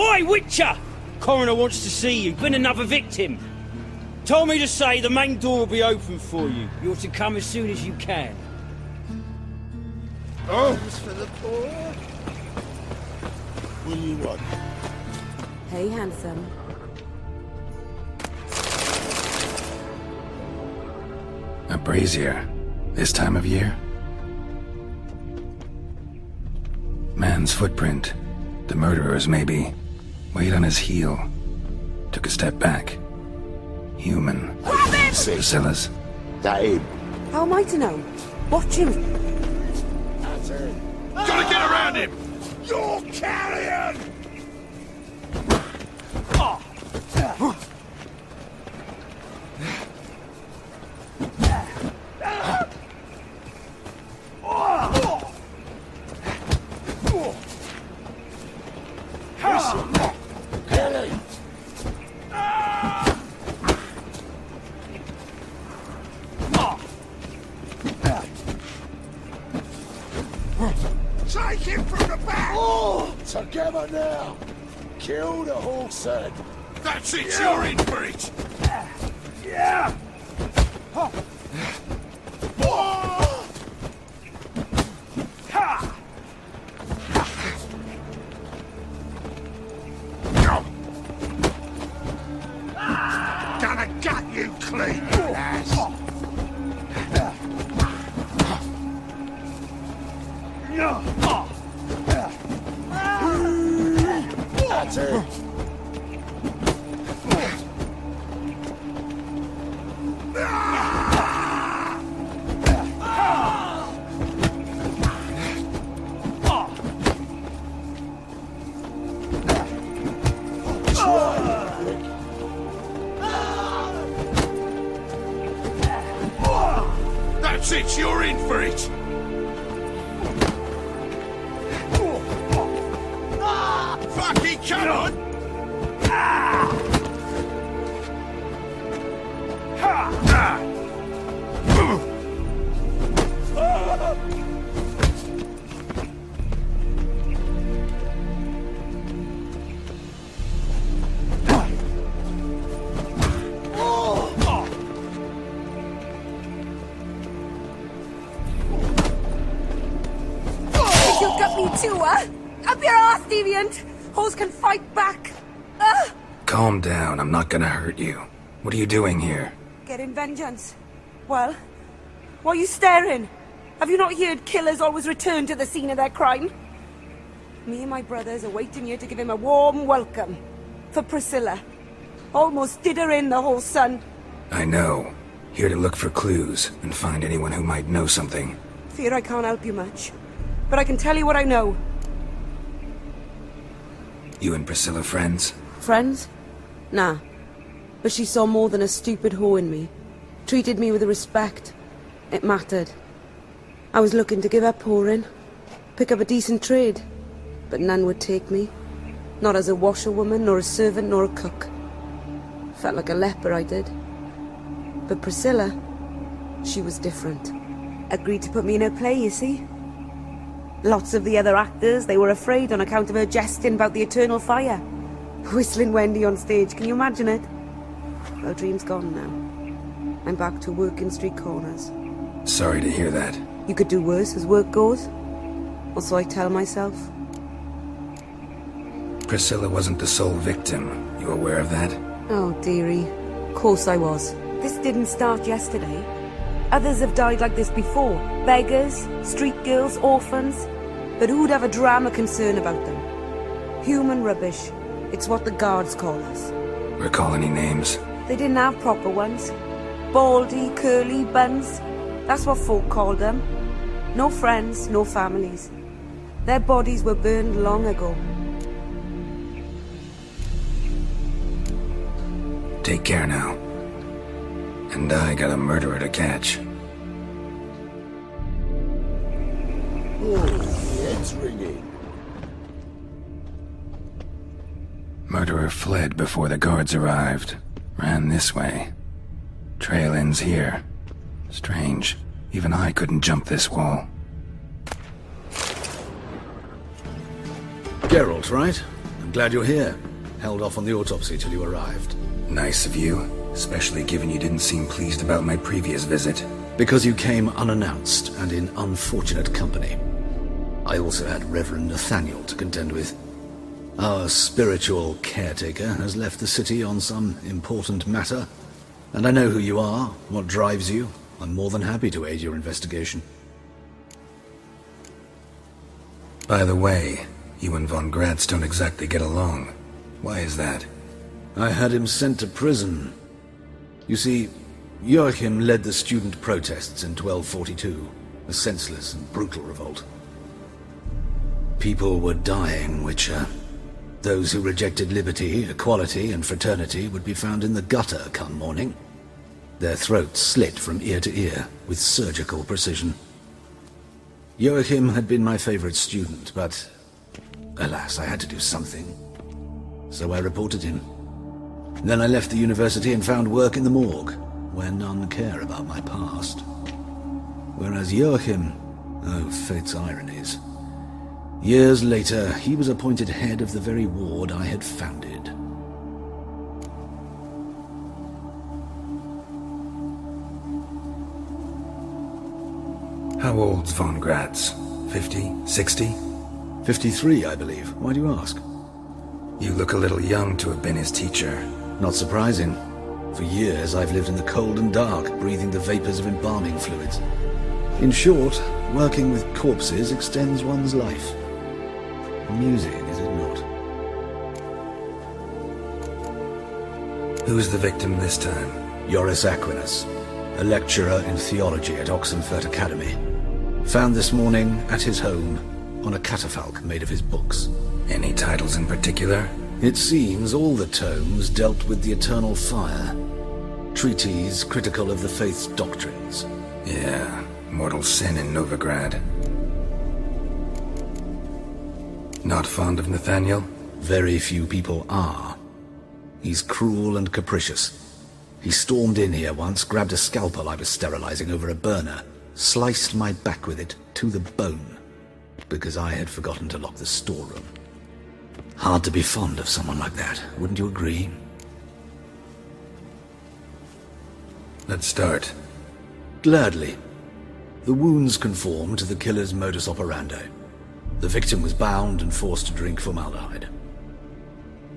Oi, Witcher! Coroner wants to see you. Been another victim. Told me to say the main door will be open for you. You're to come as soon as you can. Oh! For the poor. What do you want? Hey, handsome. A brazier. This time of year? Man's footprint. The murderer's, maybe. Weight on his heel. Took a step back. Human. Priscilla's. That him. How am I to know? Watch him. That's it. Gotta get around him! You're carrion! Take him from the back! Oh! Together now! Kill the horse head! That's it, you're in for it! Yeah! Gonna gut you clean, ass! That's it! That's it, you're in for it! Fucking come on! You got me too, huh? Up your ass, deviant! Hoes can fight back! Calm down, I'm not gonna hurt you. What are you doing here? Getting vengeance. Well, why are you staring? Have you not heard killers always return to the scene of their crime? Me and my brothers are waiting here to give him a warm welcome. For Priscilla. Almost did her in, the whole son. I know. Here to look for clues and find anyone who might know something. Fear I can't help you much. But I can tell you what I know. You and Priscilla friends? Friends? Nah. But she saw more than a stupid whore in me. Treated me with respect. It mattered. I was looking to give up whoring. Pick up a decent trade. But none would take me. Not as a washerwoman, nor a servant, nor a cook. Felt like a leper, I did. But Priscilla, she was different. Agreed to put me in her play, you see? Lots of the other actors, they were afraid on account of her jesting about the eternal fire. Whistling Wendy on stage, can you imagine it? Well, dream's gone now. I'm back to working street corners. Sorry to hear that. You could do worse as work goes. Or so I tell myself. Priscilla wasn't the sole victim. You aware of that? Oh, dearie. Of course I was. This didn't start yesterday. Others have died like this before. Beggars, street girls, orphans. But who'd have a drama concern about them? Human rubbish. It's what the guards call us. Recall any names? They didn't have proper ones. Baldy, curly, buns. That's what folk called them. No friends, no families. Their bodies were burned long ago. Take care now. And I got a murderer to catch. Oh, the head's ringing. Murderer fled before the guards arrived. Ran this way. Trail ends here. Strange. Even I couldn't jump this wall. Geralt, right? The I'm glad you're here. Held off on the autopsy till you arrived. Nice of you, especially given you didn't seem pleased about my previous visit. Because you came unannounced and in unfortunate company. I also had Reverend Nathaniel to contend with. Our spiritual caretaker has left the city on some important matter, and I know who you are, what drives you. I'm more than happy to aid your investigation. By the way, you and von Gratz don't exactly get along. Why is that? I had him sent to prison. You see, Joachim led the student protests in 1242, a senseless and brutal revolt. People were dying, Witcher. Those who rejected liberty, equality, and fraternity would be found in the gutter come morning. Their throats slit from ear to ear with surgical precision. Joachim had been my favorite student, but alas, I had to do something. So I reported him. Then I left the university and found work in the morgue, where none care about my past. Whereas Joachim, oh, fate's ironies. Years later, he was appointed head of the very ward I had founded. How old's von Gratz? 50? 60? 53, I believe. Why do you ask? You look a little young to have been his teacher. Not surprising. For years, I've lived in the cold and dark, breathing the vapors of embalming fluids. In short, working with corpses extends one's life. Amusing, is it not? Who's the victim this time? Joris Aquinas, a lecturer in theology at Oxenfurt Academy. Found this morning at his home on a catafalque made of his books. Any titles in particular? It seems all the tomes dealt with the eternal fire. Treatises critical of the faith's doctrines. Yeah, mortal sin in Novigrad. Not fond of Nathaniel? Very few people are. He's cruel and capricious. He stormed in here once, grabbed a scalpel I was sterilizing over a burner, sliced my back with it to the bone, because I had forgotten to lock the storeroom. Hard to be fond of someone like that, wouldn't you agree? Let's start. Gladly. The wounds conform to the killer's modus operandi. The victim was bound and forced to drink formaldehyde.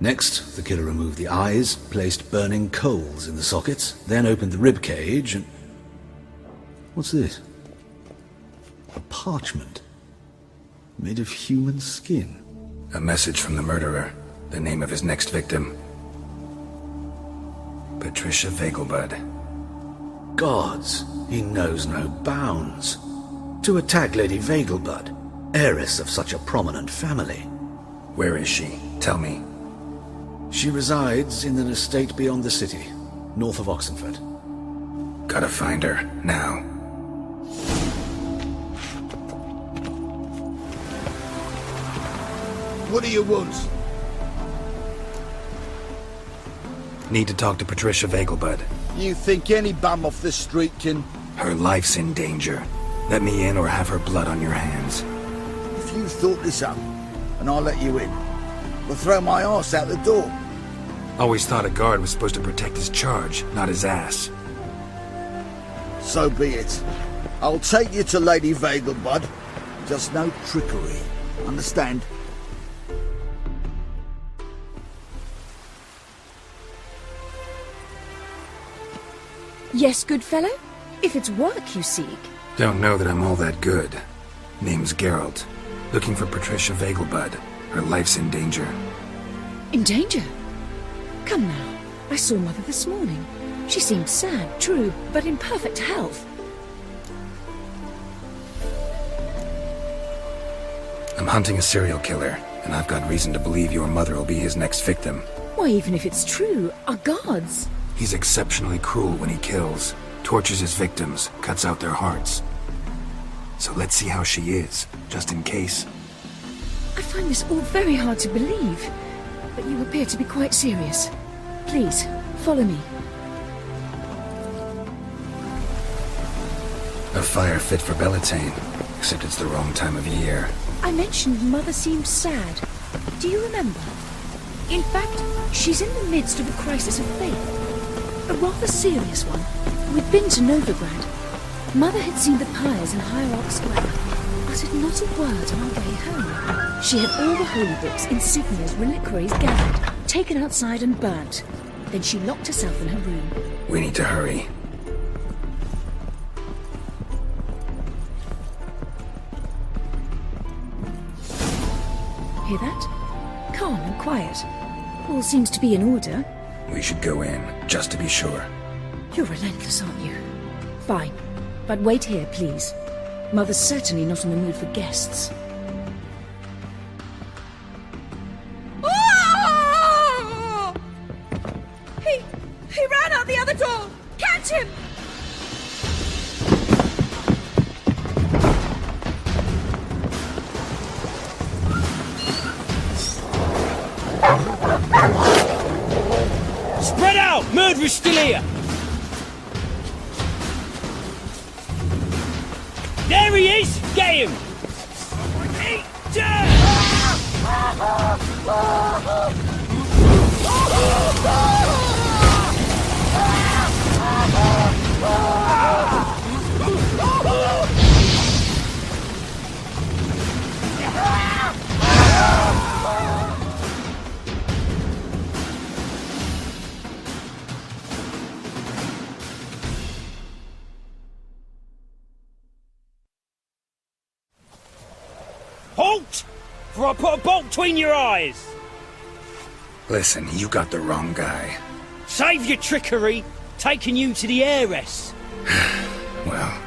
Next, the killer removed the eyes, placed burning coals in the sockets, then opened the rib cage and... What's this? A parchment. Made of human skin. A message from the murderer. The name of his next victim. Patricia Vegelbud. Gods, he knows no bounds. To attack Lady Vegelbud, heiress of such a prominent family. Where is she? Tell me. She resides in an estate beyond the city, north of Oxenfurt. Gotta find her, now. What do you want? Need to talk to Patricia Vegelbud. You think any bum off the street can... Her life's in danger. Let me in or have her blood on your hands. If you thought this up, and I'll let you in, we'll throw my arse out the door. Always thought a guard was supposed to protect his charge, not his ass. So be it. I'll take you to Lady Vegelbud. Just no trickery. Understand? Yes, good fellow? If it's work you seek. Don't know that I'm all that good. Name's Geralt. Looking for Patricia Vegelbud. Her life's in danger. In danger? Come now. I saw Mother this morning. She seemed sad, true, but in perfect health. I'm hunting a serial killer, and I've got reason to believe your mother will be his next victim. Why, even if it's true, our gods. He's exceptionally cruel when he kills, tortures his victims, cuts out their hearts. So let's see how she is, just in case. I find this all very hard to believe, but you appear to be quite serious. Please, follow me. A fire fit for Bellatane, except it's the wrong time of year. I mentioned Mother seemed sad. Do you remember? In fact, she's in the midst of a crisis of faith. A rather serious one. We'd been to Novigrad. Mother had seen the pyres in Hierarch Square, uttered not a word on our way home. She had all the holy books, insignias, reliquaries gathered, taken outside and burnt. Then she locked herself in her room. We need to hurry. Hear that? Calm and quiet. All seems to be in order. We should go in, just to be sure. You're relentless, aren't you? Fine. But wait here, please. Mother's certainly not in the mood for guests. Oh! He ran out the other door! Catch him! Spread out! Murderer's still here! There he is! Get him! Halt! For I put a bolt between your eyes! Listen, you got the wrong guy. Save your trickery! Taking you to the heiress! Well,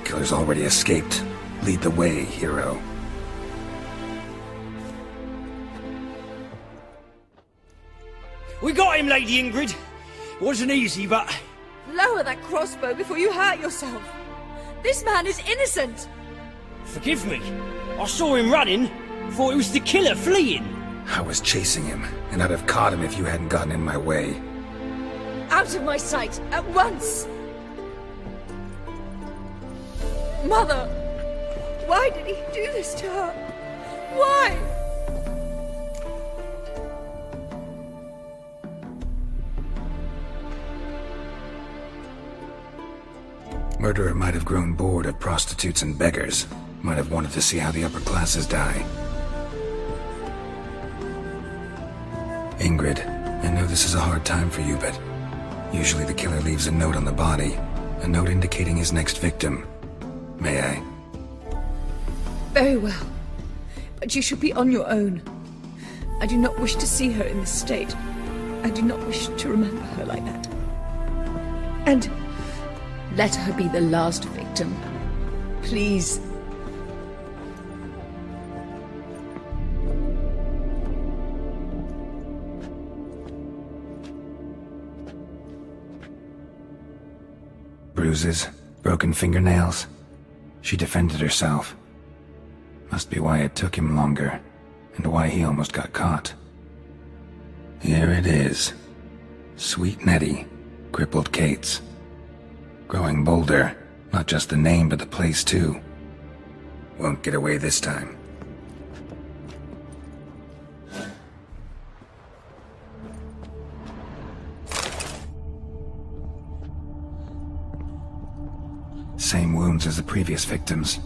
killer's already escaped. Lead the way, hero. We got him, Lady Ingrid. Wasn't easy, but... Lower that crossbow before you hurt yourself. This man is innocent. Forgive me. I saw him running. Thought it was the killer fleeing. I was chasing him, and I'd have caught him if you hadn't gotten in my way. Out of my sight, at once! Mother! Why did he do this to her? Why? Murderer might have grown bored of prostitutes and beggars. Might have wanted to see how the upper classes die. Ingrid, I know this is a hard time for you, but usually the killer leaves a note on the body. A note indicating his next victim. May I? Very well. But you should be on your own. I do not wish to see her in this state. I do not wish to remember her like that. And let her be the last victim. Please. Bruises, broken fingernails. She defended herself. Must be why it took him longer, and why he almost got caught. Here it is. Sweet Nettie, crippled Kate's. Growing bolder, not just the name but the place too. Won't get away this time. Same wounds as the previous victims.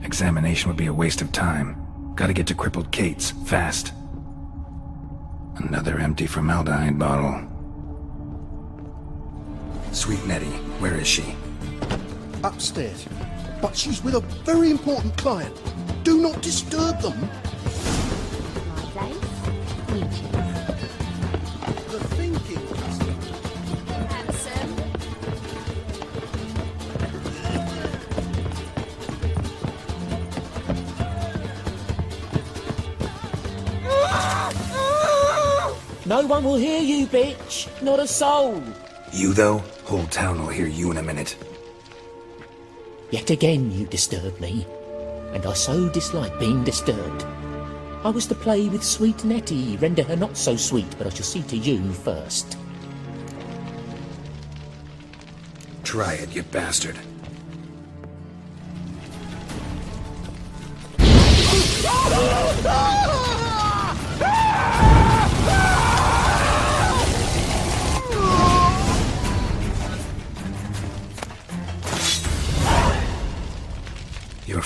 Examination would be a waste of time. Gotta get to crippled Kate's, fast. Another empty formaldehyde bottle. Sweet Nettie, where is she? Upstairs. But she's with a very important client. Do not disturb them. My place? Weeches. The thinking. Handsome. No one will hear you, bitch. Not a soul. You though? Whole town will hear you in a minute. Yet again you disturb me, and I so dislike being disturbed. I was to play with sweet Nettie, render her not so sweet, but I shall see to you first. Try it, you bastard.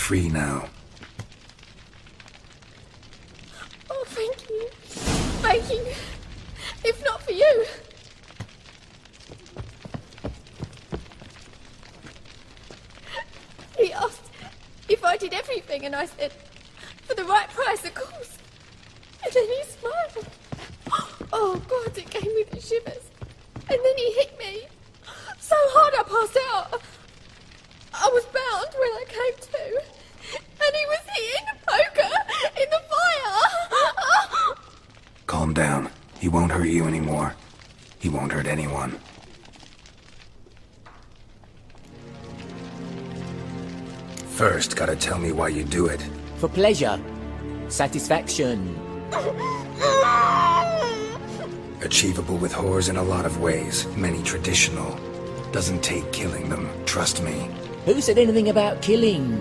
free now. Oh, thank you. Thank you. If not for you. He asked if I did everything, and I said, for the right price, of course. And then he smiled. Oh, God, it gave me the shivers. And then he hit me. So hard I passed out. I was bound when I came to. And he was hitting the poker in the fire. Calm down. He won't hurt you anymore. He won't hurt anyone. First, gotta tell me why you do it. For pleasure. Satisfaction. Achievable with whores in a lot of ways, many traditional. Doesn't take killing them, trust me. Who said anything about killing?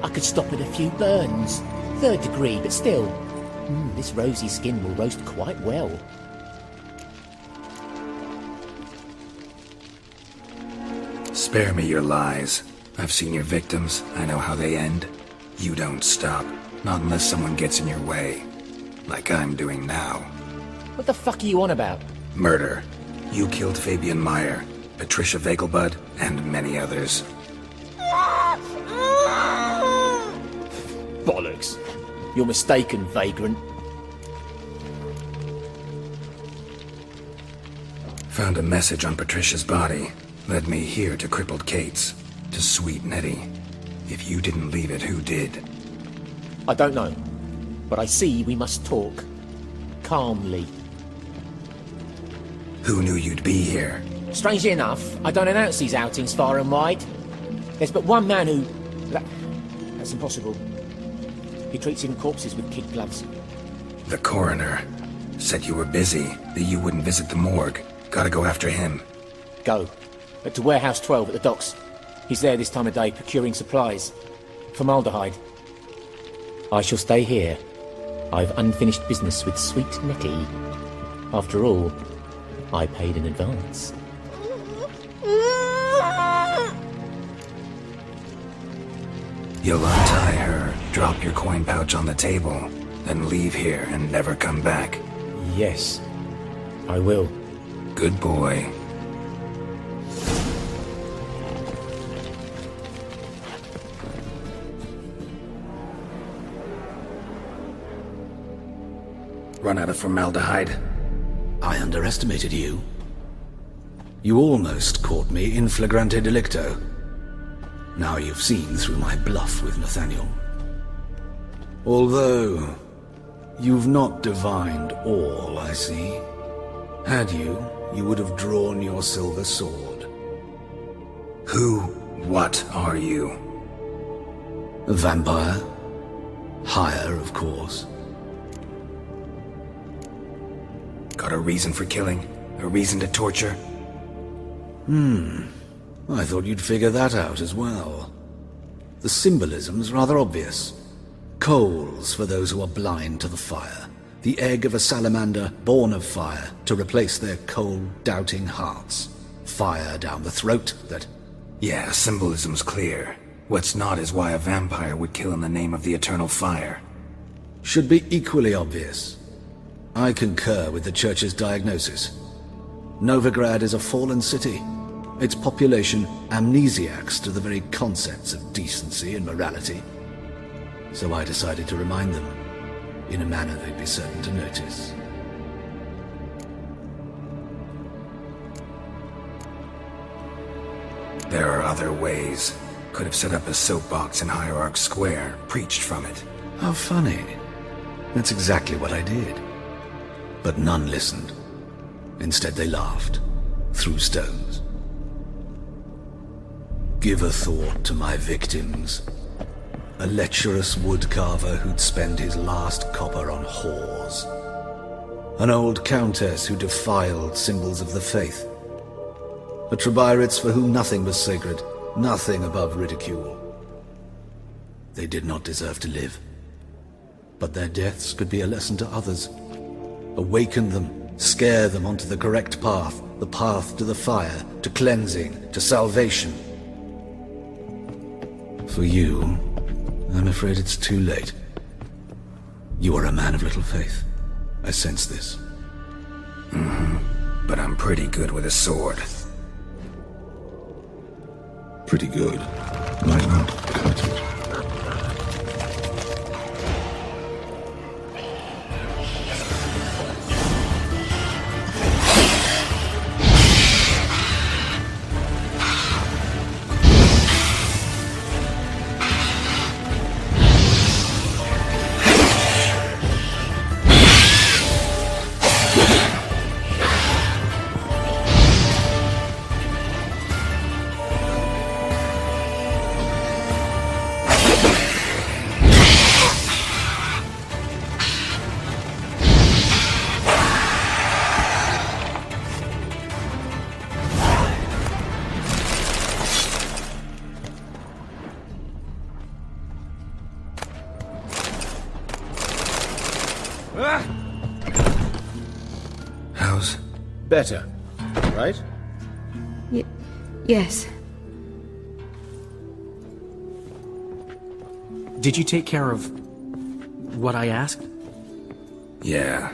I could stop with a few burns. 3rd degree, but still. This rosy skin will roast quite well. Spare me your lies. I've seen your victims. I know how they end. You don't stop. Not unless someone gets in your way. Like I'm doing now. What the fuck are you on about? Murder. You killed Fabian Meyer, Patricia Vegelbud, and many others. Bollocks. You're mistaken, vagrant. Found a message on Patricia's body. Led me here to crippled Kate's. To sweet Nettie. If you didn't leave it, who did? I don't know. But I see we must talk. Calmly. Who knew you'd be here? Strangely enough, I don't announce these outings far and wide. There's but one man who... That's impossible. He treats even corpses with kid gloves. The coroner. Said you were busy, that you wouldn't visit the morgue. Gotta go after him. Go. But to Warehouse 12 at the docks. He's there this time of day, procuring supplies. Formaldehyde. I shall stay here. I've unfinished business with sweet Nettie. After all, I paid in advance. You'll untie her, drop your coin pouch on the table, then leave here and never come back. Yes, I will. Good boy. Run out of formaldehyde. I underestimated you. You almost caught me in flagrante delicto. Now you've seen through my bluff with Nathaniel. Although, you've not divined all, I see. Had you, you would have drawn your silver sword. What are you? A vampire. Higher, of course. Got a reason for killing? A reason to torture? I thought you'd figure that out as well. The symbolism's rather obvious. Coals for those who are blind to the fire. The egg of a salamander born of fire to replace their cold, doubting hearts. Fire down the throat that... Yeah, symbolism's clear. What's not is why a vampire would kill in the name of the eternal fire. should be equally obvious. I concur with the Church's diagnosis. Novigrad is a fallen city. Its population amnesiacs to the very concepts of decency and morality. So I decided to remind them, in a manner they'd be certain to notice. There are other ways. Could have set up a soapbox in Hierarch Square, preached from it. How funny. That's exactly what I did. But none listened. Instead they laughed, threw stones. Give a thought to my victims. A lecherous woodcarver who'd spend his last copper on whores. An old countess who defiled symbols of the faith. A Trebirates for whom nothing was sacred, nothing above ridicule. They did not deserve to live. But their deaths could be a lesson to others. Awaken them, scare them onto the correct path, the path to the fire, to cleansing, to salvation. For you, I'm afraid it's too late. You are a man of little faith. I sense this. But I'm pretty good with a sword. Pretty good. Might not cut it. How's... Better, right? Yes. Did you take care of what I asked? Yeah.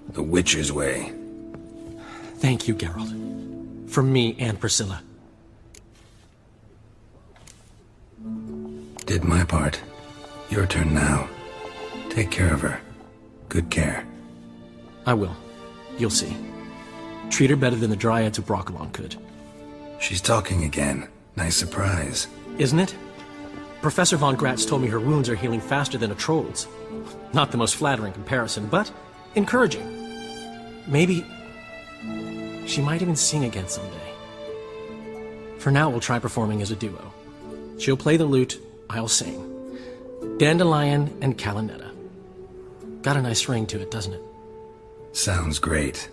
The Witcher's way. Thank you, Geralt. From me and Priscilla. Did my part. Your turn now. Take care of her. Good care. I will. You'll see. Treat her better than the Dryads of Broccolon could. She's talking again. Nice surprise. Isn't it? Professor von Gratz told me her wounds are healing faster than a troll's. Not the most flattering comparison, but encouraging. Maybe she might even sing again someday. For now, we'll try performing as a duo. She'll play the lute, I'll sing. Dandelion and Calinetta. Got a nice ring to it, doesn't it? Sounds great.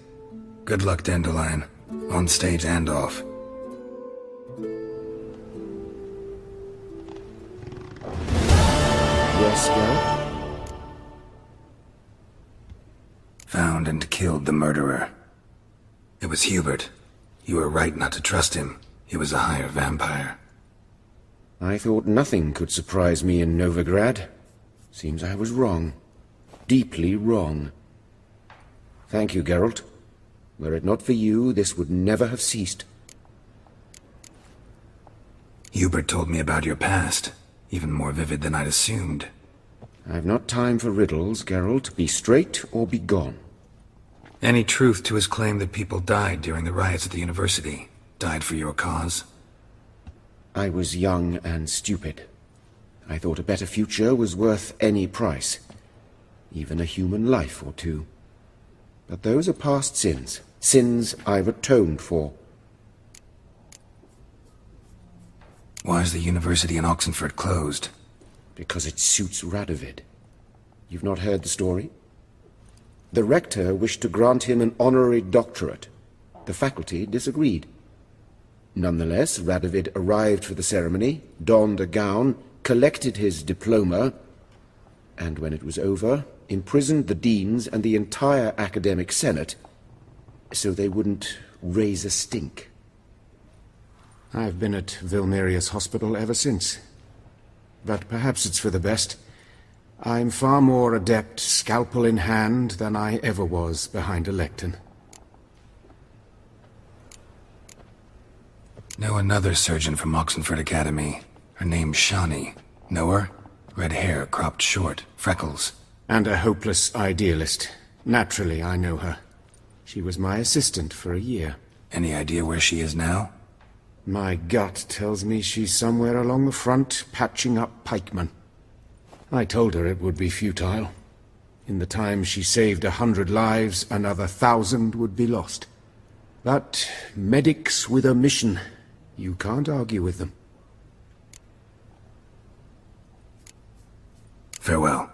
Good luck, Dandelion. On stage and off. Yes, Geralt? Found and killed the murderer. It was Hubert. You were right not to trust him. He was a higher vampire. I thought nothing could surprise me in Novigrad. Seems I was wrong. Deeply wrong. Thank you, Geralt. Were it not for you, this would never have ceased. Hubert told me about your past. Even more vivid than I'd assumed. I've not time for riddles, Geralt. Be straight or be gone. Any truth to his claim that people died during the riots at the university? Died for your cause? I was young and stupid. I thought a better future was worth any price. Even a human life or two. But those are past sins. Sins I've atoned for. Why is the university in Oxenford closed? Because it suits Radovid. You've not heard the story? The rector wished to grant him an honorary doctorate. The faculty disagreed. Nonetheless, Radovid arrived for the ceremony, donned a gown, collected his diploma, and when it was over, imprisoned the deans and the entire academic senate so they wouldn't raise a stink. I've been at Vilmerius Hospital ever since. But perhaps it's for the best. I'm far more adept, scalpel in hand, than I ever was behind a lectern. Know another surgeon from Oxenford Academy. Her name's Shawnee. Know her? Red hair, cropped short, freckles. And a hopeless idealist. Naturally, I know her. She was my assistant for a year. Any idea where she is now? My gut tells me she's somewhere along the front, patching up pikemen. I told her it would be futile. In the time she saved 100 lives, another 1,000 would be lost. But medics with a mission, you can't argue with them. Farewell.